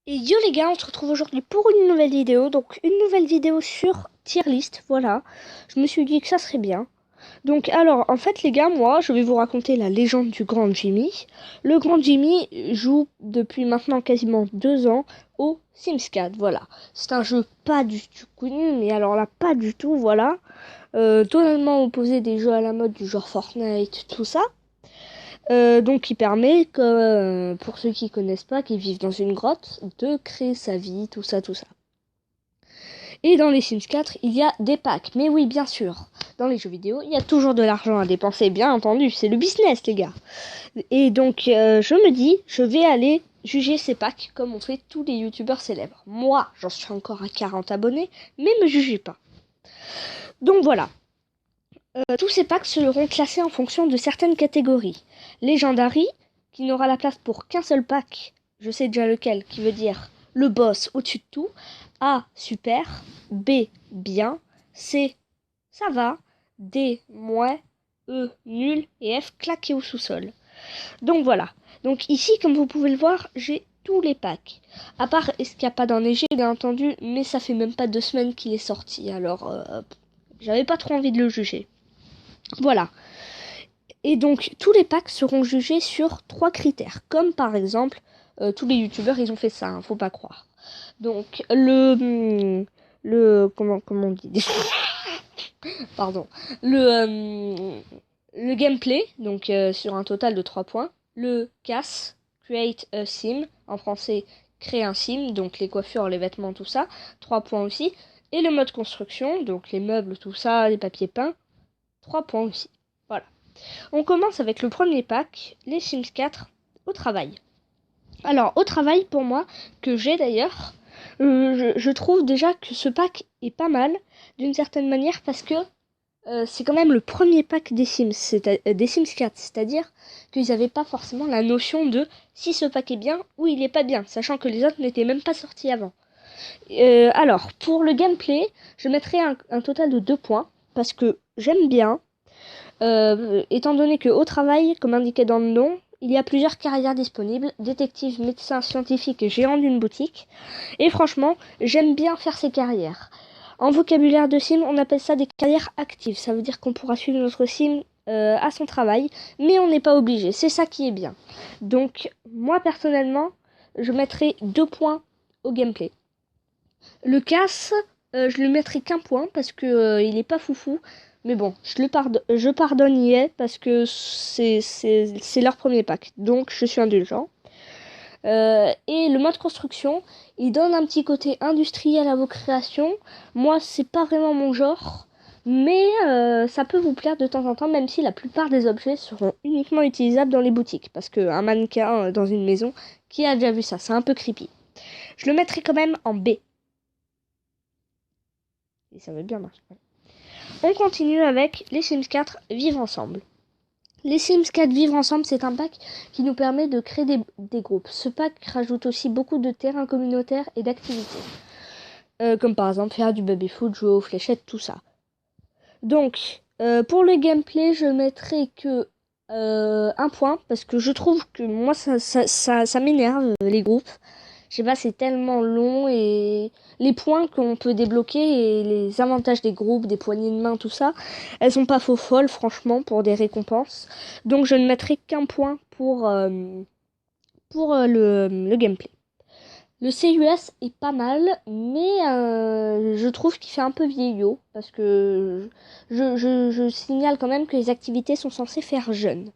Et yo les gars, on se retrouve aujourd'hui pour une nouvelle vidéo. Donc une nouvelle vidéo sur tier list, voilà. Je me suis dit que ça serait bien. Donc alors, en fait les gars, moi je vais vous raconter la légende du Grand Jimmy. Le Grand Jimmy joue depuis maintenant quasiment 2 ans au Sims 4, voilà. C'est un jeu pas du tout connu, mais alors là pas du tout, voilà. Totalement opposé des jeux à la mode du genre Fortnite, tout ça. Donc qui permet, pour ceux qui connaissent pas, qui vivent dans une grotte, de créer sa vie, tout ça, tout ça. Et dans les Sims 4, il y a des packs. Mais oui, bien sûr, dans les jeux vidéo, il y a toujours de l'argent à dépenser, bien entendu, c'est le business, les gars. Et donc, je me dis, je vais aller juger ces packs comme on fait tous les youtubeurs célèbres. Moi, j'en suis encore à 40 abonnés, mais me jugez pas. Donc voilà. Tous ces packs seront classés en fonction de certaines catégories. Legendary, qui n'aura la place pour qu'un seul pack, je sais déjà lequel, qui veut dire le boss au-dessus de tout. A, super. B, bien. C, ça va. D, moins. E, nul. Et F, claqué au sous-sol. Donc voilà. Donc ici, comme vous pouvez le voir, j'ai tous les packs. À part est-ce qu'il n'y a pas d'enneigé, bien entendu, mais ça fait même pas 2 semaines qu'il est sorti, alors j'avais pas trop envie de le juger. Voilà. Et donc, tous les packs seront jugés sur 3 critères. Comme par exemple, tous les youtubeurs, ils ont fait ça, hein, faut pas croire. Donc, comment on dit Pardon. Le gameplay, donc sur un total de 3 points. Le CAS, Create a Sim, en français, créer un sim, donc les coiffures, les vêtements, tout ça, 3 points aussi. Et le mode construction, donc les meubles, tout ça, les papiers peints, 3 points aussi. Voilà. On commence avec le premier pack, les Sims 4 au travail. Alors, au travail, pour moi, que j'ai d'ailleurs, je trouve déjà que ce pack est pas mal, d'une certaine manière, parce que c'est quand même le premier pack des Sims, des Sims 4, c'est-à-dire qu'ils n'avaient pas forcément la notion de si ce pack est bien ou il est pas bien, sachant que les autres n'étaient même pas sortis avant. Alors, pour le gameplay, je mettrai un total de 2 points, parce que j'aime bien, étant donné qu'au travail, comme indiqué dans le nom, il y a plusieurs carrières disponibles, détective, médecin, scientifique et géant d'une boutique. Et franchement, j'aime bien faire ces carrières. En vocabulaire de sim, on appelle ça des carrières actives. Ça veut dire qu'on pourra suivre notre sim à son travail, mais on n'est pas obligé. C'est ça qui est bien. Donc, moi personnellement, je mettrai 2 points au gameplay. Le casse, je lui mettrai qu'un point parce que il est pas foufou. Mais bon, je pardonne EA parce que c'est leur premier pack. Donc je suis indulgent. Et le mode construction, il donne un petit côté industriel à vos créations. Moi, c'est pas vraiment mon genre. Mais ça peut vous plaire de temps en temps, même si la plupart des objets seront uniquement utilisables dans les boutiques. Parce qu'un mannequin dans une maison, qui a déjà vu ça? C'est un peu creepy. Je le mettrai quand même en B. Et ça va bien marcher. On continue avec les Sims 4 Vivre Ensemble. Les Sims 4 Vivre Ensemble, c'est un pack qui nous permet de créer des groupes. Ce pack rajoute aussi beaucoup de terrains communautaires et d'activités. Comme par exemple faire du baby-foot, jouer aux fléchettes, tout ça. Donc, pour le gameplay, je mettrai que un point, parce que je trouve que moi, ça m'énerve, les groupes. Je sais pas, c'est tellement long et les points qu'on peut débloquer et les avantages des groupes, des poignées de main, tout ça, elles sont pas faux folles, franchement, pour des récompenses. Donc je ne mettrai qu'un point pour le gameplay. Le CUS est pas mal, mais je trouve qu'il fait un peu vieillot, parce que je signale quand même que les activités sont censées faire jeune.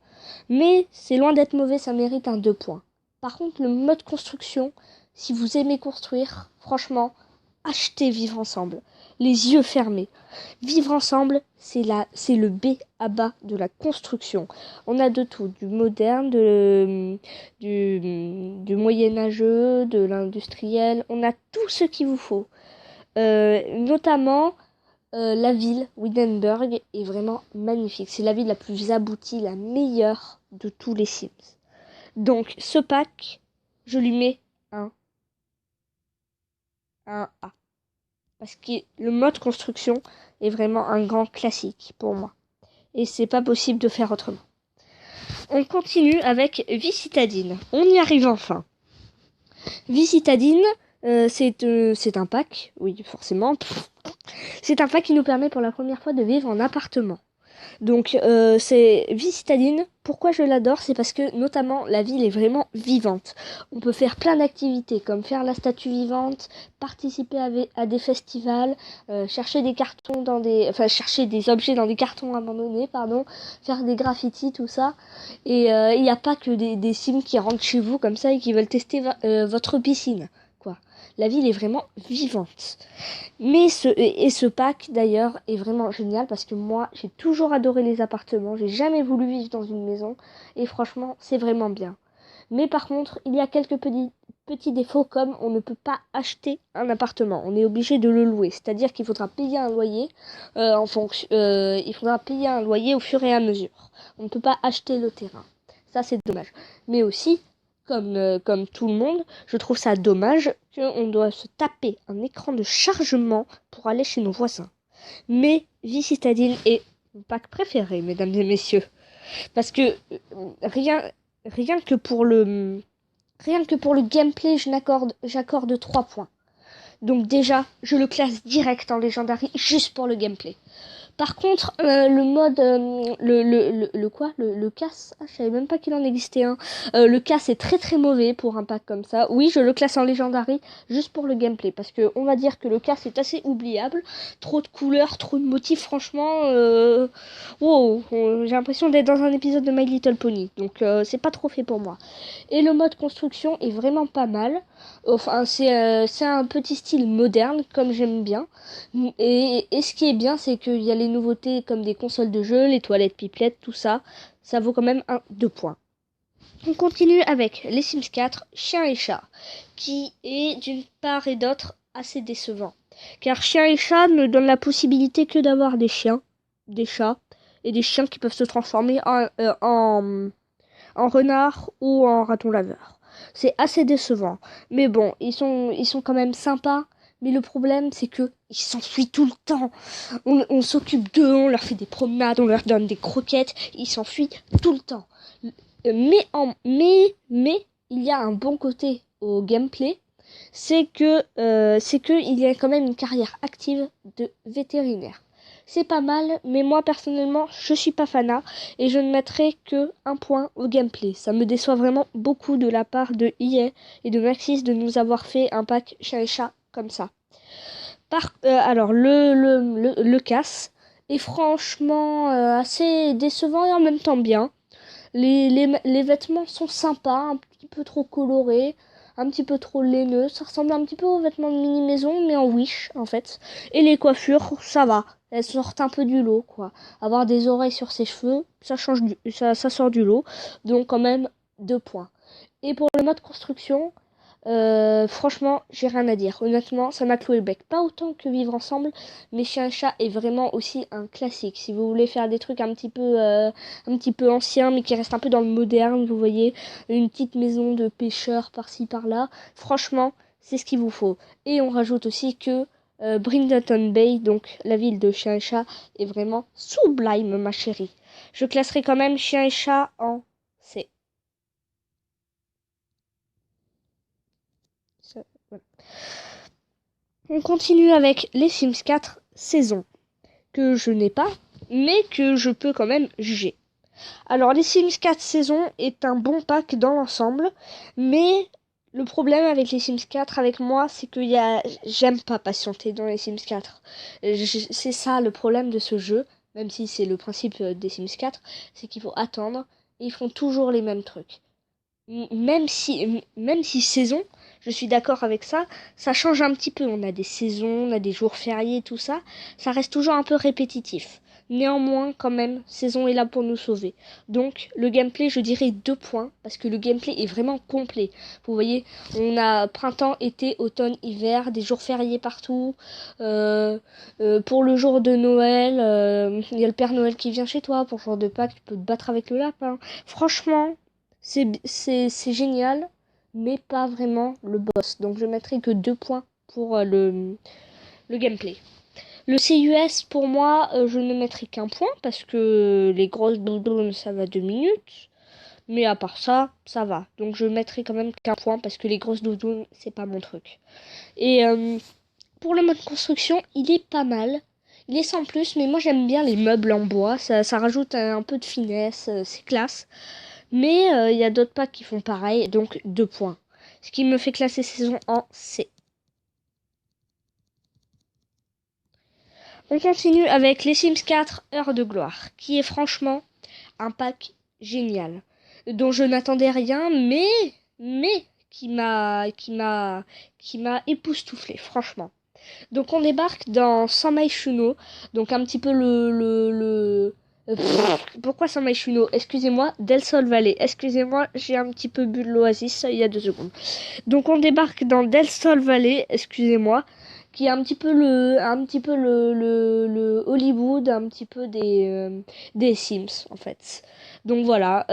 Mais c'est loin d'être mauvais, ça mérite un 2 points. Par contre, le mode construction, si vous aimez construire, franchement, achetez Vivre Ensemble. Les yeux fermés. Vivre Ensemble, c'est le B à bas de la construction. On a de tout, du moderne, du moyenâgeux, de l'industriel. On a tout ce qu'il vous faut. Notamment, la ville, Windenburg, est vraiment magnifique. C'est la ville la plus aboutie, la meilleure de tous les Sims. Donc, ce pack, je lui mets un A. Parce que le mode construction est vraiment un grand classique pour moi. Et c'est pas possible de faire autrement. On continue avec Vie citadine. On y arrive enfin. Vie citadine, c'est un pack, oui forcément. C'est un pack qui nous permet pour la première fois de vivre en appartement. Donc c'est vie citadine. Pourquoi je l'adore? C'est parce que notamment la ville est vraiment vivante. On peut faire plein d'activités comme faire la statue vivante, participer à des festivals, chercher des cartons chercher des objets dans des cartons abandonnés, pardon, faire des graffitis, tout ça. Et il n'y a pas que des Sims qui rentrent chez vous comme ça et qui veulent tester votre piscine, quoi. La ville est vraiment vivante. Mais ce pack d'ailleurs est vraiment génial parce que moi j'ai toujours adoré les appartements, j'ai jamais voulu vivre dans une maison et franchement c'est vraiment bien. Mais par contre il y a quelques petits défauts comme on ne peut pas acheter un appartement, on est obligé de le louer, c'est-à-dire qu'il faudra payer un loyer il faudra payer un loyer au fur et à mesure. On ne peut pas acheter le terrain. Ça c'est dommage. Mais aussi comme tout le monde, je trouve ça dommage qu'on doit se taper un écran de chargement pour aller chez nos voisins. Mais Vie citadine est mon pack préféré, mesdames et messieurs. Parce que rien, rien que pour le, rien que pour le gameplay, j'accorde 3 points. Donc déjà, je le classe direct en Legendary juste pour le gameplay. Par contre, le mode, le casse, je savais même pas qu'il en existait un. Le casse est très très mauvais pour un pack comme ça. Oui, je le classe en Legendary juste pour le gameplay, parce que on va dire que le casse est assez oubliable. Trop de couleurs, trop de motifs, franchement, wow, j'ai l'impression d'être dans un épisode de My Little Pony, donc c'est pas trop fait pour moi. Et le mode construction est vraiment pas mal. Enfin, c'est un petit style moderne, comme j'aime bien. Et ce qui est bien, c'est qu'il y a les nouveautés comme des consoles de jeux, les toilettes pipelettes, tout ça. Ça vaut quand même 2 points. On continue avec les Sims 4, Chien et Chat, qui est d'une part et d'autre assez décevant. Car Chien et Chat ne donnent la possibilité que d'avoir des chiens, des chats, et des chiens qui peuvent se transformer en renard ou en raton laveur. C'est assez décevant. Mais bon, ils sont quand même sympas. Mais le problème, c'est que ils s'enfuient tout le temps. On s'occupe d'eux, on leur fait des promenades, on leur donne des croquettes. Ils s'enfuient tout le temps. Mais il y a un bon côté au gameplay, c'est que il y a quand même une carrière active de vétérinaire. C'est pas mal, mais moi personnellement, je suis pas fanat et je ne mettrai que 1 point au gameplay. Ça me déçoit vraiment beaucoup de la part de EA et de Maxis de nous avoir fait un pack chat et chat comme ça. Alors le casse est franchement assez décevant et en même temps bien. Les vêtements sont sympas, un petit peu trop colorés, un petit peu trop laineux. Ça ressemble un petit peu aux vêtements de mini-maison, mais en Wish, en fait. Et les coiffures, ça va. Elles sortent un peu du lot, quoi. Avoir des oreilles sur ses cheveux, ça sort du lot. Donc, quand même, 2 points. Et pour le mode construction, franchement, j'ai rien à dire. Honnêtement, ça m'a cloué le bec. Pas autant que Vivre Ensemble, mais Chien et Chat est vraiment aussi un classique. Si vous voulez faire des trucs un petit peu anciens, mais qui restent un peu dans le moderne, vous voyez, une petite maison de pêcheurs par-ci par-là. Franchement, c'est ce qu'il vous faut. Et on rajoute aussi que Bridgeton Bay, donc la ville de Chien et Chat, est vraiment sublime, ma chérie. Je classerai quand même Chien et Chat en C. Voilà. On continue avec les Sims 4 saison, que je n'ai pas, mais que je peux quand même juger. Alors, les Sims 4 saison est un bon pack dans l'ensemble, mais le problème avec les Sims 4 avec moi, c'est que j'aime pas patienter dans les Sims 4. C'est ça le problème de ce jeu, même si c'est le principe des Sims 4, c'est qu'il faut attendre, et ils font toujours les mêmes trucs. Même si saison, je suis d'accord avec ça, ça change un petit peu. On a des saisons, on a des jours fériés, tout ça. Ça reste toujours un peu répétitif. Néanmoins, quand même, saison est là pour nous sauver. Donc, le gameplay, je dirais 2 points, parce que le gameplay est vraiment complet. Vous voyez, on a printemps, été, automne, hiver, des jours fériés partout. Pour le jour de Noël, il y a le Père Noël qui vient chez toi. Pour le jour de Pâques, tu peux te battre avec le lapin. Franchement, c'est génial, mais pas vraiment le boss. Donc je mettrai que 2 points pour le gameplay. Le CUS, pour moi, je ne mettrai qu'1 point parce que les grosses doudounes, ça va 2 minutes. Mais à part ça, ça va. Donc je mettrai quand même qu'un point parce que les grosses doudounes, c'est pas mon truc. Et pour le mode construction, il est pas mal. Il est sans plus, mais moi j'aime bien les meubles en bois. Ça rajoute un peu de finesse, c'est classe. Mais il y a d'autres packs qui font pareil, donc 2 points. Ce qui me fait classer saison en C. On continue avec les Sims 4 Heures de gloire, qui est franchement un pack génial, dont je n'attendais rien, mais qui m'a époustouflé, franchement. Donc on débarque dans Sanmai Shuno, donc un petit peu pourquoi Sanmai Shuno? Excusez-moi, Del Sol Valley. Excusez-moi, j'ai un petit peu bu de l'Oasis il y a 2 secondes. Donc on débarque dans Del Sol Valley, excusez-moi, qui est un petit peu le Hollywood, un petit peu des Sims en fait. Donc voilà.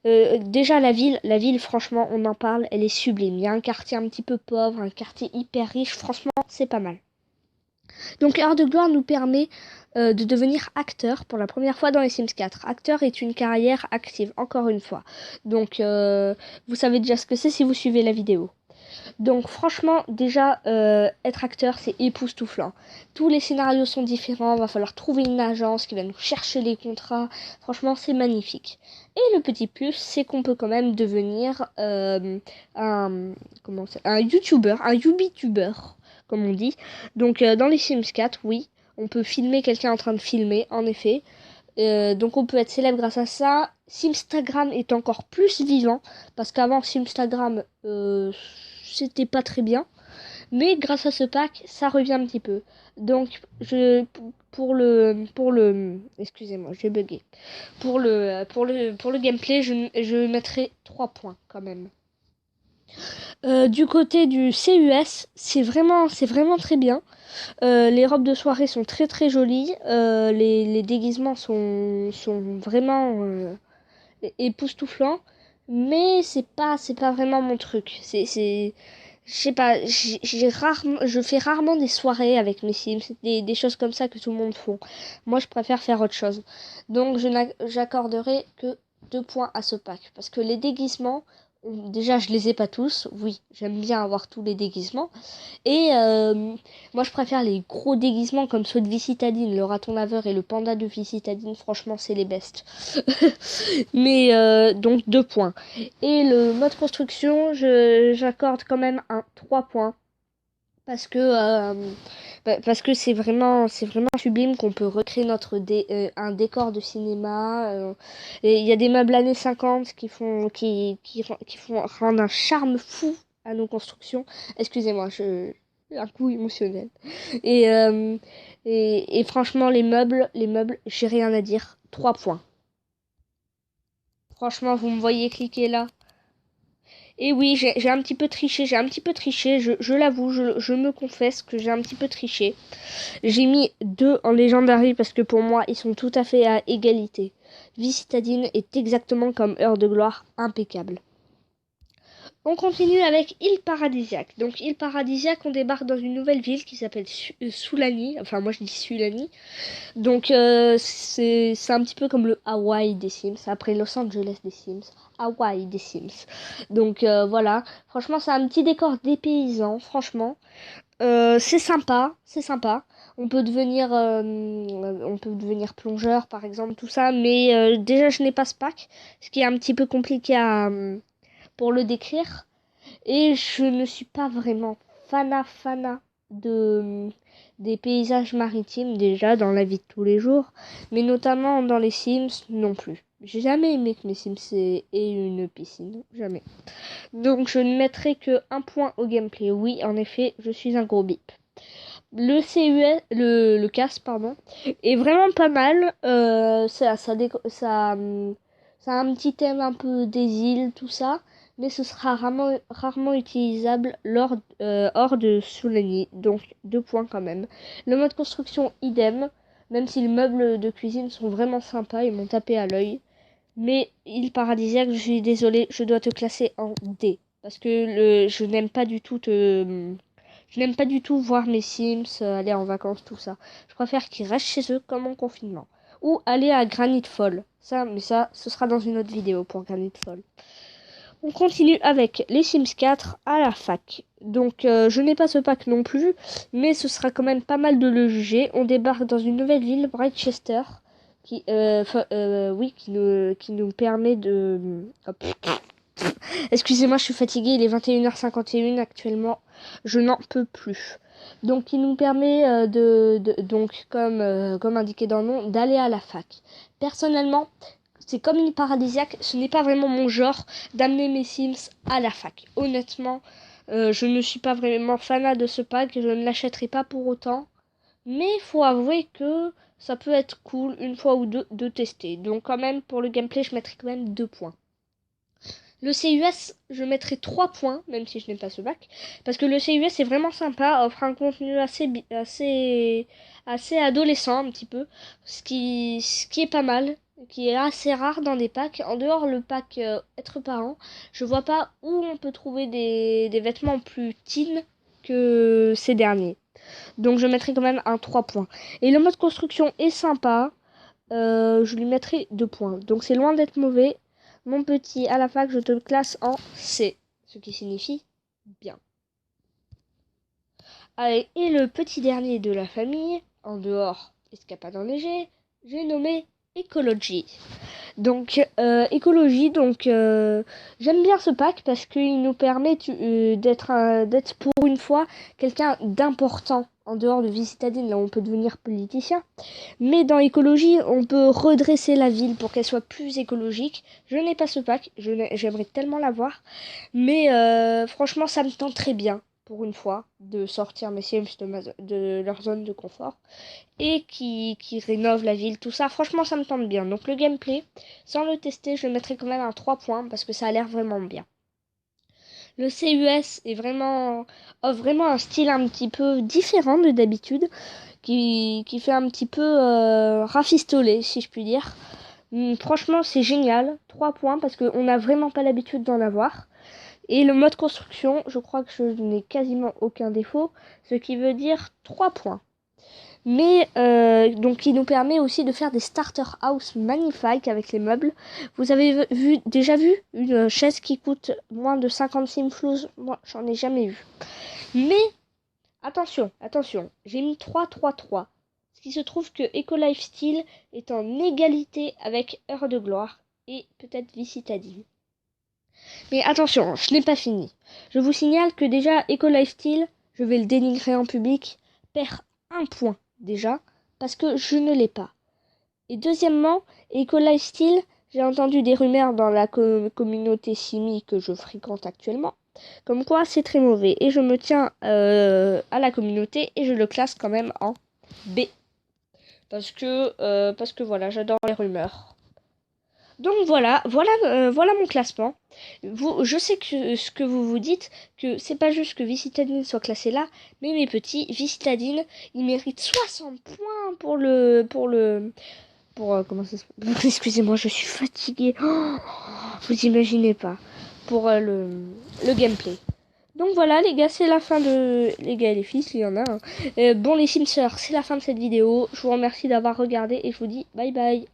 Déjà la ville, franchement, on en parle, elle est sublime. Il y a un quartier un petit peu pauvre, un quartier hyper riche. Franchement, c'est pas mal. Donc Heure de gloire nous permet de devenir acteur pour la première fois dans les Sims 4. Acteur est une carrière active, encore une fois. Donc vous savez déjà ce que c'est si vous suivez la vidéo. Donc franchement, déjà, être acteur, c'est époustouflant. Tous les scénarios sont différents, va falloir trouver une agence qui va nous chercher les contrats. Franchement, c'est magnifique. Et le petit plus, c'est qu'on peut quand même devenir un YouTuber, un YouTuber, comme on dit. Donc dans les Sims 4, oui, on peut filmer quelqu'un en train de filmer, en effet. Donc on peut être célèbre grâce à ça. Simstagram est encore plus vivant parce qu'avant Simstagram c'était pas très bien, mais grâce à ce pack ça revient un petit peu. Donc pour le excusez-moi j'ai bugué. Pour le gameplay je mettrai 3 points quand même. Du côté du CUS, c'est vraiment très bien. Les robes de soirée sont très très jolies. Les déguisements sont vraiment époustouflants. Mais c'est pas vraiment mon truc. Je sais pas, je fais rarement des soirées avec mes Sims, des choses comme ça que tout le monde fait. Moi, je préfère faire autre chose. Donc, j'accorderai que 2 points à ce pack. Parce que les déguisements, déjà, je les ai pas tous. Oui, j'aime bien avoir tous les déguisements. Et moi, je préfère les gros déguisements comme ceux de Vicitadine, le raton laveur et le panda de Vicitadine. Franchement, c'est les bestes. Mais donc 2 points. Et le mode construction, j'accorde quand même un 3 points. Parce que c'est vraiment sublime qu'on peut recréer un décor de cinéma. Et il y a des meubles années 50 qui font rendre un charme fou à nos constructions. Excusez-moi, un coup émotionnel. Et, euh, et franchement, les meubles, j'ai rien à dire. 3 points. Franchement, vous me voyez cliquer là. Et oui, j'ai un petit peu triché, je l'avoue, je me confesse que j'ai un petit peu triché. J'ai mis 2 en Legendary parce que pour moi, ils sont tout à fait à égalité. Vie citadine est exactement comme Heure de gloire, impeccable. On continue avec Île Paradisiaque. Donc Île Paradisiaque, on débarque dans une nouvelle ville qui s'appelle Sulani. Enfin moi je dis Sulani. Donc c'est un petit peu comme le Hawaï des Sims. Après Los Angeles des Sims. Hawaï des Sims. Donc voilà. Franchement c'est un petit décor dépaysant. Franchement. C'est sympa. C'est sympa. On peut devenir plongeur par exemple. Tout ça. Mais déjà je n'ai pas ce pack. Ce qui est un petit peu compliqué pour le décrire. Et je ne suis pas vraiment fana des paysages maritimes déjà dans la vie de tous les jours, mais notamment dans les Sims non plus. J'ai jamais aimé que mes Sims aient une piscine, jamais. Donc je ne mettrai que 1 point au gameplay. Oui, en effet, je suis un gros bip. Le CUS, le CAS, pardon, est vraiment pas mal. Ça a un petit thème un peu des îles, tout ça, mais ce sera rarement utilisable hors de Soulani, donc 2 points quand même. Le mode construction, idem, même si les meubles de cuisine sont vraiment sympas, ils m'ont tapé à l'œil. Mais île paradisiaque, je suis désolée, je dois te classer en D. Parce que je n'aime pas du tout voir mes Sims aller en vacances, tout ça. Je préfère qu'ils restent chez eux comme en confinement. ou aller à Granite Fall. Mais ça, ce sera dans une autre vidéo pour Granite Fall. On continue avec les Sims 4 à la fac. Donc je n'ai pas ce pack non plus, mais ce sera quand même pas mal de le juger. On débarque dans une nouvelle ville, Brightchester, qui nous permet de... Hop. Excusez-moi, je suis fatiguée, il est 21h51 actuellement, je n'en peux plus. Donc il nous permet donc comme indiqué dans le nom, d'aller à la fac. Personnellement, c'est comme une paradisiaque, ce n'est pas vraiment mon genre d'amener mes Sims à la fac. Honnêtement, je ne suis pas vraiment fanat de ce pack, je ne l'achèterai pas pour autant. Mais il faut avouer que ça peut être cool une fois ou deux de tester. Donc quand même, pour le gameplay, je mettrai quand même 2 points. Le CUS, je mettrai 3 points, même si je n'aime pas ce bac. Parce que le CUS est vraiment sympa, offre un contenu assez adolescent un petit peu. Ce qui est pas mal, qui est assez rare dans des packs. En dehors le pack être parent, je vois pas où on peut trouver des vêtements plus teen que ces derniers. Donc je mettrai quand même un 3 points. Et le mode construction est sympa. Je lui mettrai 2 points. Donc c'est loin d'être mauvais. Mon petit, à la fac, je te classe en C, ce qui signifie bien. Allez, et le petit dernier de la famille, en dehors escapade enneigée, j'ai nommé Ecology. Donc, écologie, j'aime bien ce pack parce qu'il nous permet d'être pour une fois quelqu'un d'important en dehors de vie citadine, là où on peut devenir politicien. Mais dans écologie, on peut redresser la ville pour qu'elle soit plus écologique. Je n'ai pas ce pack, j'aimerais tellement l'avoir. Mais franchement, ça me tente très bien, pour une fois, de sortir mes Sims de leur zone de confort. Et qui rénove la ville, tout ça. Franchement, ça me tente bien. Donc le gameplay, sans le tester, je le mettrai quand même à 3 points parce que ça a l'air vraiment bien. Le CUS offre vraiment un style un petit peu différent de d'habitude, qui fait un petit peu rafistolé, si je puis dire. Franchement, c'est génial. 3 points parce qu'on n'a vraiment pas l'habitude d'en avoir. Et le mode construction, je crois que je n'ai quasiment aucun défaut, ce qui veut dire 3 points. Mais donc il nous permet aussi de faire des starter house magnifiques avec les meubles. Vous avez déjà vu une chaise qui coûte moins de 50 simflouz? Moi, j'en ai jamais vu. Mais attention, j'ai mis 3-3-3. Ce qui se trouve que Eco Lifestyle est en égalité avec Heure de Gloire et peut-être Vie Citadine. Mais attention, je n'ai pas fini. Je vous signale que déjà Eco Lifestyle, je vais le dénigrer en public, perd 1 point déjà, parce que je ne l'ai pas. Et deuxièmement, Eco Lifestyle, j'ai entendu des rumeurs dans la communauté Simi que je fréquente actuellement, comme quoi c'est très mauvais. Et je me tiens à la communauté et je le classe quand même en B. Parce que voilà, j'adore les rumeurs. Donc voilà mon classement. Je sais que ce que vous vous dites, que c'est pas juste que Vicitadine soit classé là, mais mes petits, Vicitadine, il mérite 60 points comment ça se... Excusez-moi, je suis fatiguée. Oh, vous imaginez pas. Pour le gameplay. Donc voilà les gars, c'est la fin de... Les gars et les fils, il y en a. Bon les Simsers, c'est la fin de cette vidéo. Je vous remercie d'avoir regardé et je vous dis bye bye.